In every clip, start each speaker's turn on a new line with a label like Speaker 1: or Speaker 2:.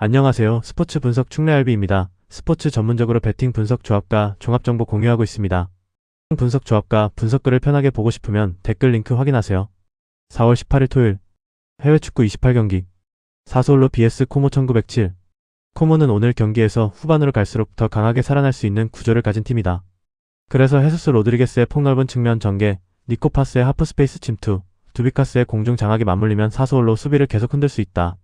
Speaker 1: 안녕하세요. 스포츠 분석 충래알비입니다. 스포츠 전문적으로 배팅 분석 조합과 종합정보 공유하고 있습니다. 분석 조합과 분석글을 편하게 보고 싶으면 댓글 링크 확인하세요. 4월 18일 토요일 해외 축구 28경기 사소홀로 vs 코모 1907. 코모는 오늘 경기에서 후반으로 갈수록 더 강하게 살아날 수 있는 구조를 가진 팀이다. 그래서 헤수스 로드리게스의 폭넓은 측면 전개, 니코파스의 하프스페이스 침투, 두비카스의 공중 장악이 맞물리면 사소홀로 수비를 계속 흔들 수 있다.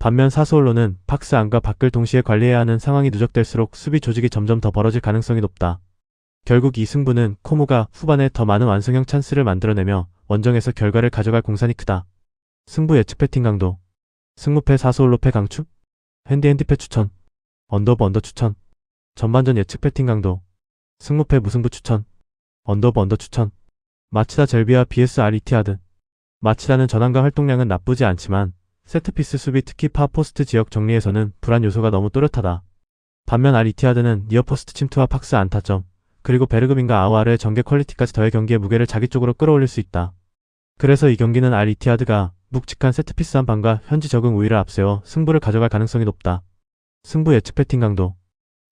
Speaker 1: 반면 사소홀로는 박스 안과 밖을 동시에 관리해야 하는 상황이 누적될수록 수비 조직이 점점 더 벌어질 가능성이 높다. 결국 이 승부는 코모가 후반에 더 많은 완성형 찬스를 만들어내며 원정에서 결과를 가져갈 공산이 크다. 승부 예측 배팅 강도 승무패 사소홀로 패 강추 핸디패 추천 언더브 언더 추천 전반전 예측 배팅 강도 승무패 무승부 추천 언더브 언더 추천 마치다 젤비아 vs 알 이티하드. 마치다는 전환과 활동량은 나쁘지 않지만 세트피스 수비 특히 파포스트 지역 정리에서는 불안 요소가 너무 또렷하다. 반면 알 이티하드는 니어포스트 침투와 박스 안타점, 그리고 베르그빈과 아우아르의 전개 퀄리티까지 더해 경기의 무게를 자기 쪽으로 끌어올릴 수 있다. 그래서 이 경기는 알 이티하드가 묵직한 세트피스 한 방과 현지 적응 우위를 앞세워 승부를 가져갈 가능성이 높다. 승부 예측 배팅 강도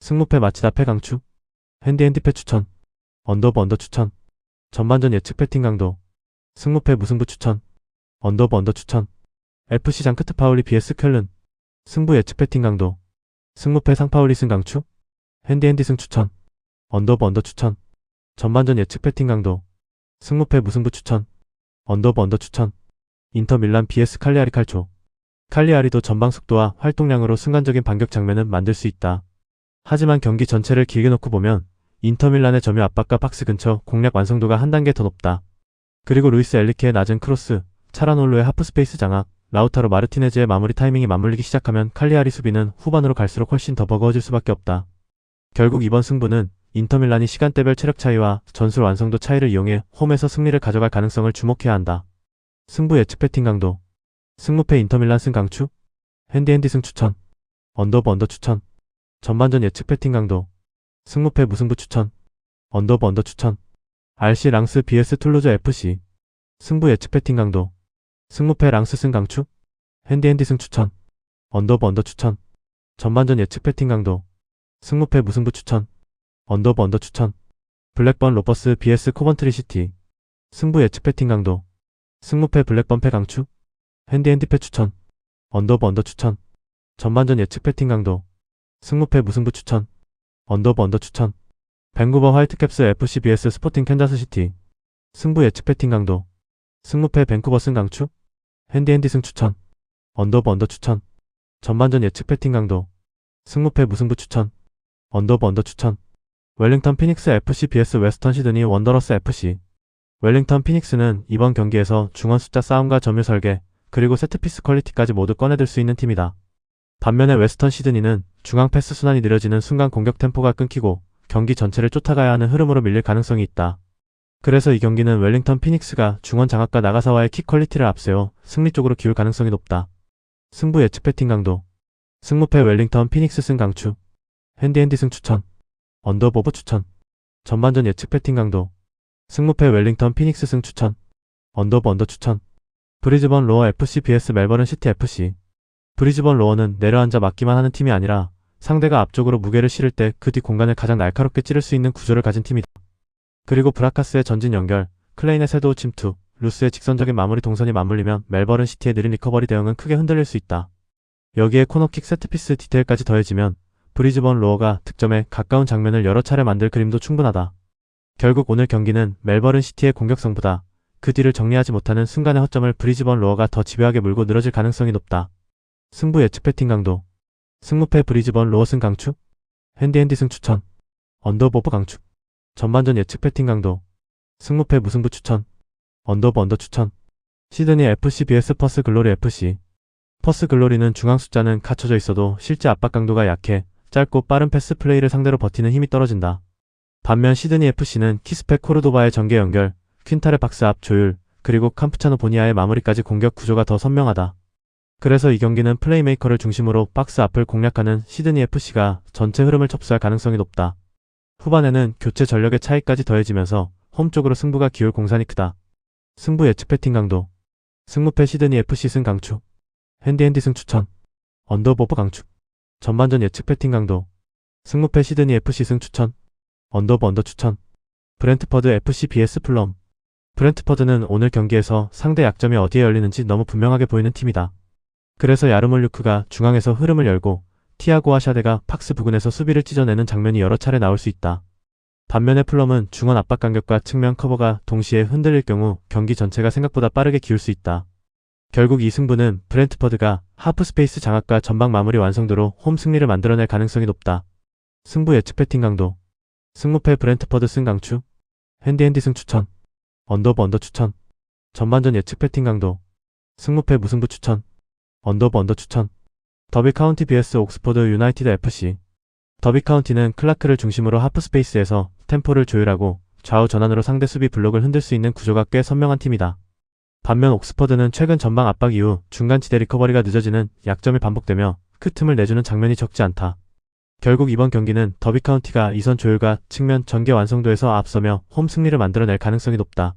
Speaker 1: 승무패 마치다 패 강추 핸디패 추천 언더브 언더 추천 전반전 예측 배팅 강도 승무패 무승부 추천 언더브 언더 추천 FC 장크트 파울리 vs 쾰른. 승부 예측 배팅 강도 승무패 상파울리 승 강추 핸디 승 추천 언더브 언더 추천 전반전 예측 배팅 강도 승무패 무승부 추천 언더브 언더 추천 인터 밀란 vs 칼리아리 칼초. 칼리아리도 전방 속도와 활동량으로 순간적인 반격 장면은 만들 수 있다. 하지만 경기 전체를 길게 놓고 보면 인터 밀란의 점유 압박과 박스 근처 공략 완성도가 한 단계 더 높다. 그리고 루이스 엘리케의 낮은 크로스, 차라놀로의 하프스페이스 장악, 라우타로 마르티네즈의 마무리 타이밍이 맞물리기 시작하면 칼리아리 수비는 후반으로 갈수록 훨씬 더 버거워질 수밖에 없다. 결국 이번 승부는 인터밀란이 시간대별 체력 차이와 전술 완성도 차이를 이용해 홈에서 승리를 가져갈 가능성을 주목해야 한다. 승부 예측 배팅 강도 승무패 인터밀란 승 강추 핸디 승 추천 언더브 언더 추천 전반전 예측 배팅 강도 승무패 무승부 추천 언더브 언더 추천 RC 랑스 vs 툴루즈 FC. 승부 예측 배팅 강도 승무패 랑스 승 강추 핸디 승 추천 언더브 언더 추천 전반전 예측 배팅 강도 승무패 무승부 추천 언더브 언더 추천 블랙번 로버스 vs 코번트리 시티. 승부 예측 배팅 강도 승무패 블랙번 패 강추 핸디패 추천 언더브 언더 추천 전반전 예측 배팅 강도 승무패 무승부 추천 언더브 언더 추천 밴쿠버 화이트캡스 FC vs 스포팅 캔자스 시티. 승부 예측 배팅 강도 승무패 밴쿠버 승 강추 핸디 승 추천 언더브 언더 추천 전반전 예측 배팅 강도 승무패 무승부 추천 언더브 언더 추천 웰링턴 피닉스 FC vs 웨스턴 시드니 원더러스 FC. 웰링턴 피닉스는 이번 경기에서 중원 숫자 싸움과 점유 설계, 그리고 세트피스 퀄리티까지 모두 꺼내들 수 있는 팀이다. 반면에 웨스턴 시드니는 중앙 패스 순환이 느려지는 순간 공격 템포가 끊기고 경기 전체를 쫓아가야 하는 흐름으로 밀릴 가능성이 있다. 그래서 이 경기는 웰링턴 피닉스가 중원 장악과 나가사와의 킥 퀄리티를 앞세워 승리 쪽으로 기울 가능성이 높다. 승부 예측 배팅 강도 승무패 웰링턴 피닉스 승 강추 핸디 승 추천 언더브 오버 추천 전반전 예측 배팅 강도 승무패 웰링턴 피닉스 승 추천 언더브 언더 추천 브리즈번 로어 FC vs 멜버른 시티 FC. 브리즈번 로어는 내려앉아 맞기만 하는 팀이 아니라 상대가 앞쪽으로 무게를 실을 때 그 뒤 공간을 가장 날카롭게 찌를 수 있는 구조를 가진 팀이다. 그리고 브라카스의 전진 연결, 클레인의 섀도우 침투, 루스의 직선적인 마무리 동선이 맞물리면 멜버른 시티의 느린 리커버리 대응은 크게 흔들릴 수 있다. 여기에 코너킥 세트피스 디테일까지 더해지면 브리즈번 로어가 득점에 가까운 장면을 여러 차례 만들 그림도 충분하다. 결국 오늘 경기는 멜버른 시티의 공격성보다 그 뒤를 정리하지 못하는 순간의 허점을 브리즈번 로어가 더 집요하게 물고 늘어질 가능성이 높다. 승부 예측 배팅 강도 승무패 브리즈번 로어 승 강추 핸디 승 추천 언더브 오버 강추 전반전 예측 배팅 강도 승무패 무승부 추천 언더브 언더 추천 시드니 FC vs 퍼스 글로리 FC. 퍼스 글로리는 중앙 숫자는 갖춰져 있어도 실제 압박 강도가 약해 짧고 빠른 패스 플레이를 상대로 버티는 힘이 떨어진다. 반면 시드니 FC는 키스펙 코르도바의 전개 연결, 퀸탈의 박스 앞 조율, 그리고 캄프차노 보니아의 마무리까지 공격 구조가 더 선명하다. 그래서 이 경기는 플레이메이커를 중심으로 박스 앞을 공략하는 시드니 FC가 전체 흐름을 접수할 가능성이 높다. 후반에는 교체 전력의 차이까지 더해지면서 홈 쪽으로 승부가 기울 공산이 크다. 승부 예측 배팅 강도 승무패 시드니 FC 승 강추 핸디 승 추천 언더브 오버 강추 전반전 예측 배팅 강도. 승무패 시드니 FC 승 추천. 언더 추천. 브렌트퍼드 FC vs 풀럼. 브렌트퍼드는 오늘 경기에서 상대 약점이 어디에 열리는지 너무 분명하게 보이는 팀이다. 그래서 야르몰류크가 중앙에서 흐름을 열고 티아고와 샤데가 박스 부근에서 수비를 찢어내는 장면이 여러 차례 나올 수 있다. 반면에 풀럼은 중원 압박 간격과 측면 커버가 동시에 흔들릴 경우 경기 전체가 생각보다 빠르게 기울 수 있다. 결국 이 승부는 브렌트퍼드가 하프 스페이스 장악과 전방 마무리 완성도로 홈 승리를 만들어낼 가능성이 높다. 승부 예측 배팅 강도. 승무패 브렌트퍼드 승 강추. 핸디 승 추천. 언더 추천. 전반전 예측 배팅 강도. 승무패 무승부 추천. 언더 추천. 더비 카운티 vs 옥스포드 유나이티드 FC. 더비 카운티는 클라크를 중심으로 하프 스페이스에서 템포를 조율하고 좌우 전환으로 상대 수비 블록을 흔들 수 있는 구조가 꽤 선명한 팀이다. 반면 옥스퍼드는 최근 전방 압박 이후 중간지대 리커버리가 늦어지는 약점이 반복되며 그 틈을 내주는 장면이 적지 않다. 결국 이번 경기는 더비 카운티가 이선 조율과 측면 전개 완성도에서 앞서며 홈 승리를 만들어낼 가능성이 높다.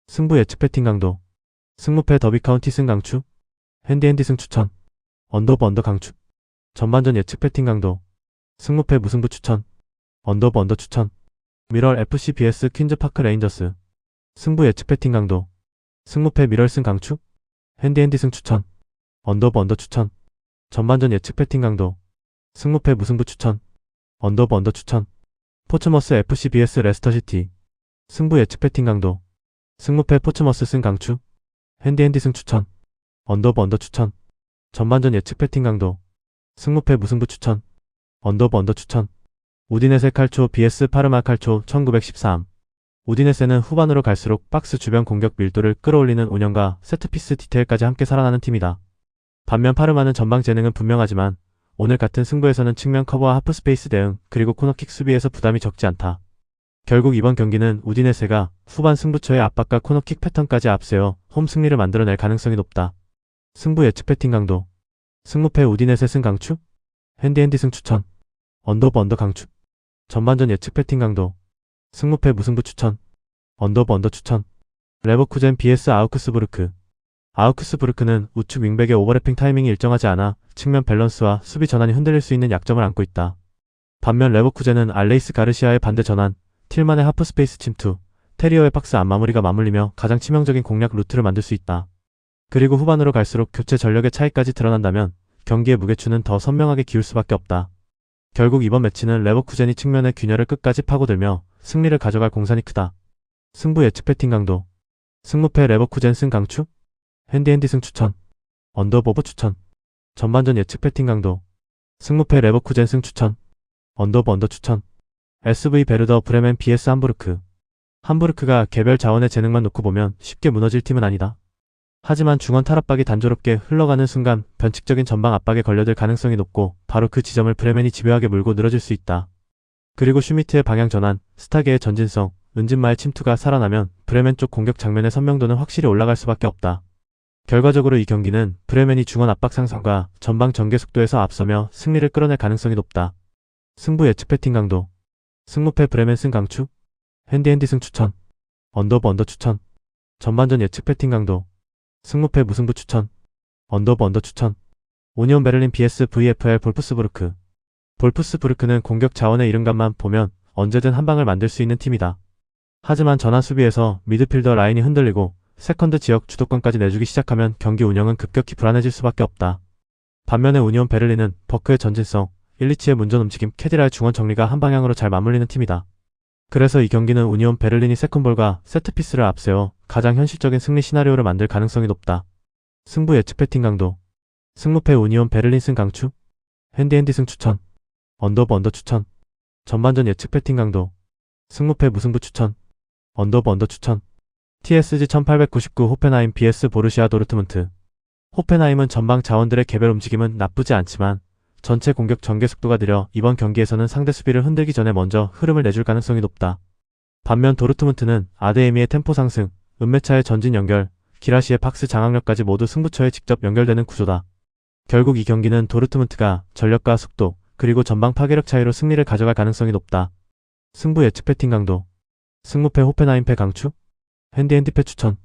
Speaker 1: 승부 예측 배팅 강도. 승무패 더비 카운티 승 강추. 핸디 승 추천. 언더 강추. 전반전 예측 배팅 강도. 승무패 무승부 추천. 언더 추천. 미럴 FC vs 퀸즈 파크 레인저스. 승부 예측 배팅 강도. 승무패 미럴 승 강추. 핸디 승 추천. 언더 추천. 전반전 예측 배팅 강도. 승무패 무승부 추천. 언더 추천. 포츠머스 FC vs 레스터시티. 승부 예측 배팅 강도. 승무패 포츠머스 승 강추. 핸디 승 추천. 언더 추천. 전반전 예측 배팅 강도. 승무패 무승부 추천. 언더 추천. 우디네세 칼초 vs 파르마 칼초 1913. 우디네세는 후반으로 갈수록 박스 주변 공격 밀도를 끌어올리는 운영과 세트피스 디테일까지 함께 살아나는 팀이다. 반면 파르마는 전방 재능은 분명하지만 오늘 같은 승부에서는 측면 커버와 하프 스페이스 대응 그리고 코너킥 수비에서 부담이 적지 않다. 결국 이번 경기는 우디네세가 후반 승부처의 압박과 코너킥 패턴까지 앞세워 홈 승리를 만들어낼 가능성이 높다. 승부 예측 배팅 강도. 승무패 우디네세 승 강추. 핸디 승 추천. 언더 강추. 전반전 예측 배팅 강도. 승무패 무승부 추천. 언더 추천. 레버쿠젠 vs 아우크스부르크. 아우크스부르크는 우측 윙백의 오버래핑 타이밍이 일정하지 않아 측면 밸런스와 수비 전환이 흔들릴 수 있는 약점을 안고 있다. 반면 레버쿠젠은 알레이스 가르시아의 반대 전환, 틸만의 하프 스페이스 침투, 테리어의 박스 안 마무리가 맞물리며 가장 치명적인 공략 루트를 만들 수 있다. 그리고 후반으로 갈수록 교체 전력의 차이까지 드러난다면 경기의 무게추는 더 선명하게 기울 수밖에 없다. 결국 이번 매치는 레버쿠젠이 측면의 균열을 끝까지 파고들며 승리를 가져갈 공산이 크다. 승부 예측 배팅 강도. 승무패 레버쿠젠 승 강추. 핸디 승 추천. 언더 추천. 전반전 예측 배팅 강도. 승무패 레버쿠젠 승 추천. 언더 추천. SV 베르더 브레멘 vs 함부르크. 함부르크가 개별 자원의 재능만 놓고 보면 쉽게 무너질 팀은 아니다. 하지만 중원 탈압박이 단조롭게 흘러가는 순간 변칙적인 전방 압박에 걸려들 가능성이 높고 바로 그 지점을 브레멘이 집요하게 물고 늘어질 수 있다. 그리고 슈미트의 방향 전환, 스타게의 전진성, 은진마의 침투가 살아나면 브레멘 쪽 공격 장면의 선명도는 확실히 올라갈 수밖에 없다. 결과적으로 이 경기는 브레멘이 중원 압박 상승과 전방 전개 속도에서 앞서며 승리를 끌어낼 가능성이 높다. 승부 예측 배팅 강도. 승무패 브레멘 승 강추. 핸디 승 추천. 언더 추천. 전반전 예측 배팅 강도. 승무패 무승부 추천. 언더 추천. 오니온 베를린 vs VfL 볼프스부르크. 볼프스부르크는 공격 자원의 이름값만 보면 언제든 한 방을 만들 수 있는 팀이다. 하지만 전환 수비에서 미드필더 라인이 흔들리고 세컨드 지역 주도권까지 내주기 시작하면 경기 운영은 급격히 불안해질 수밖에 없다. 반면에 우니온 베를린은 버크의 전진성, 일리치의 문전 움직임, 캐디라의 중원 정리가 한 방향으로 잘 맞물리는 팀이다. 그래서 이 경기는 우니온 베를린이 세컨볼과 세트피스를 앞세워 가장 현실적인 승리 시나리오를 만들 가능성이 높다. 승부 예측 배팅 강도. 승무패 우니온 베를린 승 강추. 핸디 승 추천. 언더 추천. 전반전 예측 배팅 강도. 승무패 무승부 추천. 언더 추천. TSG 1899 호펜하임 vs 보르시아 도르트문트. 호펜하임은 전방 자원들의 개별 움직임은 나쁘지 않지만 전체 공격 전개 속도가 느려 이번 경기에서는 상대 수비를 흔들기 전에 먼저 흐름을 내줄 가능성이 높다. 반면 도르트문트는 아데에미의 템포 상승, 은메차의 전진 연결, 기라시의 박스 장악력까지 모두 승부처에 직접 연결되는 구조다. 결국 이 경기는 도르트문트가 전력과 속도, 그리고 전방 파괴력 차이로 승리를 가져갈 가능성이 높다. 승부 예측 배팅 강도. 승무패 호펜하임패 강추. 핸디패 추천.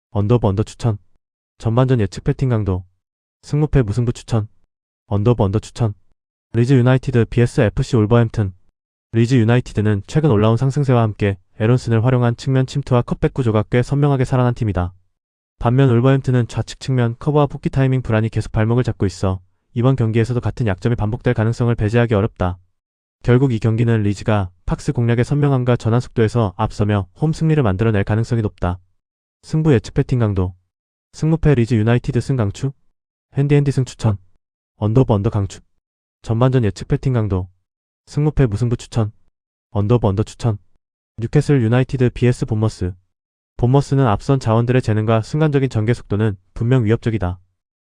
Speaker 1: 언더 추천. 전반전 예측 배팅 강도. 승무패 무승부 추천. 언더 추천. 리즈 유나이티드 vs FC 올버햄튼. 리즈 유나이티드는 최근 올라온 상승세와 함께 에론슨을 활용한 측면 침투와 컷백 구조가 꽤 선명하게 살아난 팀이다. 반면 올버햄튼은 좌측 측면 커버와 복귀 타이밍 불안이 계속 발목을 잡고 있어 이번 경기에서도 같은 약점이 반복될 가능성을 배제하기 어렵다. 결국 이 경기는 리즈가 팍스 공략의 선명함과 전환 속도에서 앞서며 홈 승리를 만들어낼 가능성이 높다. 승부 예측 배팅 강도. 승무패 리즈 유나이티드 승 강추. 핸디핸디 승 추천. 언더오버 언더 강추. 전반전 예측 배팅 강도. 승무패 무승부 추천. 언더오버 언더 추천. 뉴캐슬 유나이티드 vs 본머스. 본머스는 앞선 자원들의 재능과 순간적인 전개 속도는 분명 위협적이다.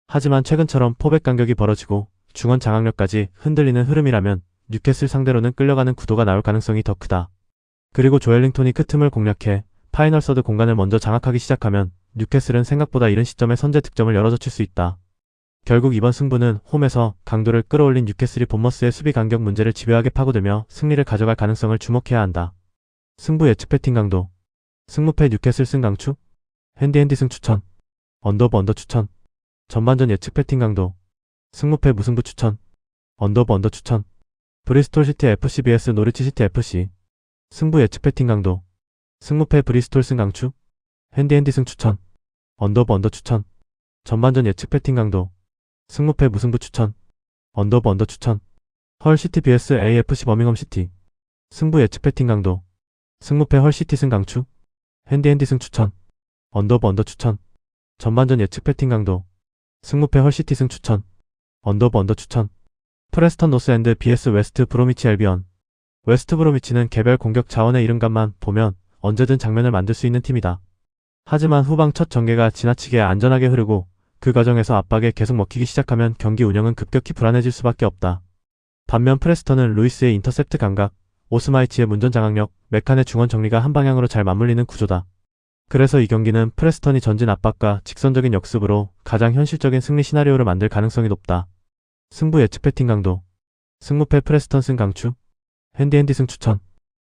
Speaker 1: 하지만 최근처럼 포백 간격이 벌어지고 중원 장악력까지 흔들리는 흐름이라면 뉴캐슬 상대로는 끌려가는 구도가 나올 가능성이 더 크다. 그리고 조엘링턴이 그 틈을 공략해 파이널 서드 공간을 먼저 장악하기 시작하면 뉴캐슬은 생각보다 이른 시점에 선제 득점을 열어젖힐 수 있다. 결국 이번 승부는 홈에서 강도를 끌어올린 뉴캐슬이 본머스의 수비 간격 문제를 집요하게 파고들며 승리를 가져갈 가능성을 주목해야 한다. 승부 예측 배팅 강도. 승무패 뉴캐슬 승 강추. 핸디핸디 승 추천. 언더오버 언더 추천. 전반전 예측 배팅 강도. 승무패 무승부 추천. 언더오버 언더 추천. 브리스톨 시티 FC vs 노리치 시티 FC. 승부 예측 배팅 강도. 승무패 브리스톨 승 강추. 핸디핸디 승 추천. 언더오버 언더 추천. 전반전 예측 배팅 강도. 승무패 무승부 추천. 언더오버 언더 추천. 헐 시티 vs AFC 버밍엄 시티. 승부 예측 배팅 강도. 승무패 헐 시티 승 강추. 핸디핸디 승 추천. 언더오버 언더 추천. 전반전 예측 배팅 강도. 승무패 헐 시티 승 추천. 언더오버 언더 추천. 프레스턴 노스 앤드 vs 웨스트 브로미치 알비언. 웨스트 브로미치는 개별 공격 자원의 이름값만 보면 언제든 장면을 만들 수 있는 팀이다. 하지만 후방 첫 전개가 지나치게 안전하게 흐르고 그 과정에서 압박에 계속 먹히기 시작하면 경기 운영은 급격히 불안해질 수밖에 없다. 반면 프레스턴은 루이스의 인터셉트 감각, 오스마이치의 문전 장악력, 메칸의 중원 정리가 한 방향으로 잘 맞물리는 구조다. 그래서 이 경기는 프레스턴이 전진 압박과 직선적인 역습으로 가장 현실적인 승리 시나리오를 만들 가능성이 높다. 승부 예측 배팅 강도. 승무패 프레스턴 승 강추. 핸디핸디 승 추천.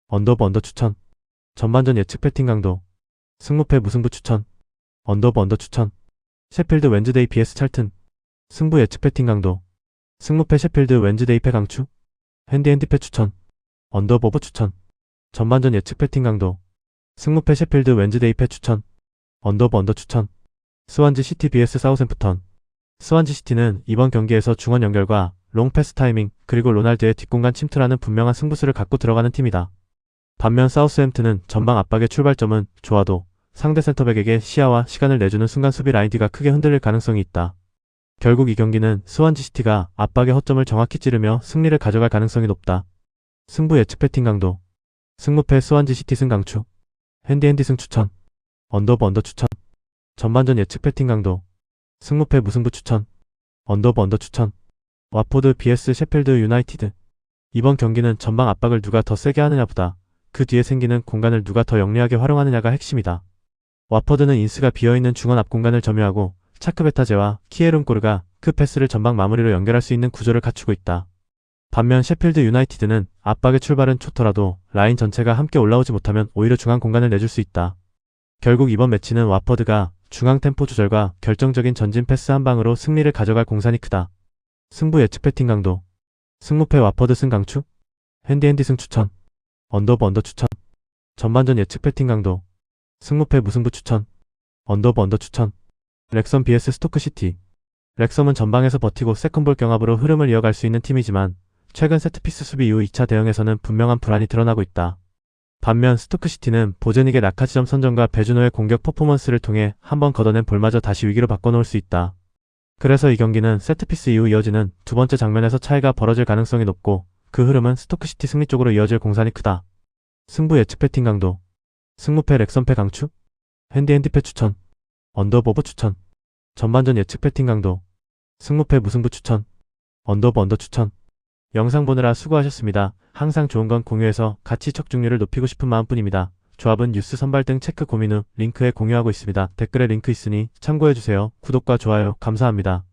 Speaker 1: 언더오버 언더 추천. 전반전 예측 배팅 강도. 승무패 무승부 추천. 언더오버 언더 추천. 셰필드 웬즈데이 vs 찰튼. 승부 예측 배팅 강도. 승무패 셰필드 웬즈데이 패 강추. 핸디핸디 패 추천. 언더오버 오버 추천. 전반전 예측 배팅 강도. 승무패 셰필드 웬즈데이 패 추천. 언더오버 언더 추천. 스완지 시티 vs 사우샘프턴. 스완지 시티는 이번 경기에서 중원 연결과 롱 패스 타이밍 그리고 로날드의 뒷공간 침투라는 분명한 승부수를 갖고 들어가는 팀이다. 반면 사우스햄튼은 전방 압박의 출발점은 좋아도 상대 센터백에게 시야와 시간을 내주는 순간 수비 라인디가 크게 흔들릴 가능성이 있다. 결국 이 경기는 스완지 시티가 압박의 허점을 정확히 찌르며 승리를 가져갈 가능성이 높다. 승부 예측 배팅 강도. 승무패 스완지 시티 승 강추. 핸디핸디 승 추천. 언더오버 언더 추천. 전반전 예측 배팅 강도. 승무패 무승부 추천. 언더오버 언더 추천. 와포드 vs 셰필드 유나이티드. 이번 경기는 전방 압박을 누가 더 세게 하느냐보다 그 뒤에 생기는 공간을 누가 더 영리하게 활용하느냐가 핵심이다. 와퍼드는 인스가 비어있는 중원 앞 공간을 점유하고 차크베타제와 키에룬꼬르가 그 패스를 전방 마무리로 연결할 수 있는 구조를 갖추고 있다. 반면 셰필드 유나이티드는 압박의 출발은 좋더라도 라인 전체가 함께 올라오지 못하면 오히려 중앙 공간을 내줄 수 있다. 결국 이번 매치는 와퍼드가 중앙 템포 조절과 결정적인 전진 패스 한 방으로 승리를 가져갈 공산이 크다. 승부 예측 배팅 강도. 승무패 와퍼드 승 강추. 핸디핸디 승 추천. 언더오버 언더 추천. 전반전 예측 배팅 강도. 승무패 무승부 추천. 언더오버 언더 추천. 렉섬 vs 스토크 시티. 렉섬은 전방에서 버티고 세컨볼 경합으로 흐름을 이어갈 수 있는 팀이지만 최근 세트피스 수비 이후 2차 대응에서는 분명한 불안이 드러나고 있다. 반면 스토크 시티는 보제닉의 낙하지점 선정과 베주노의 공격 퍼포먼스를 통해 한번 걷어낸 볼마저 다시 위기로 바꿔놓을 수 있다. 그래서 이 경기는 세트피스 이후 이어지는 두 번째 장면에서 차이가 벌어질 가능성이 높고 그 흐름은 스토크 시티 승리 쪽으로 이어질 공산이 크다. 승부 예측 배팅 강도. 승무패 렉섬패 강추. 핸디핸디 패 추천. 언더오버 오버 추천. 전반전 예측 배팅 강도. 승무패 무승부 추천. 언더오버 언더 추천. 영상 보느라 수고하셨습니다. 항상 좋은 건 공유해서 같이 척중률을 높이고 싶은 마음뿐입니다. 조합은 뉴스 선발 등 체크 고민 후 링크에 공유하고 있습니다. 댓글에 링크 있으니 참고해주세요. 구독과 좋아요 감사합니다.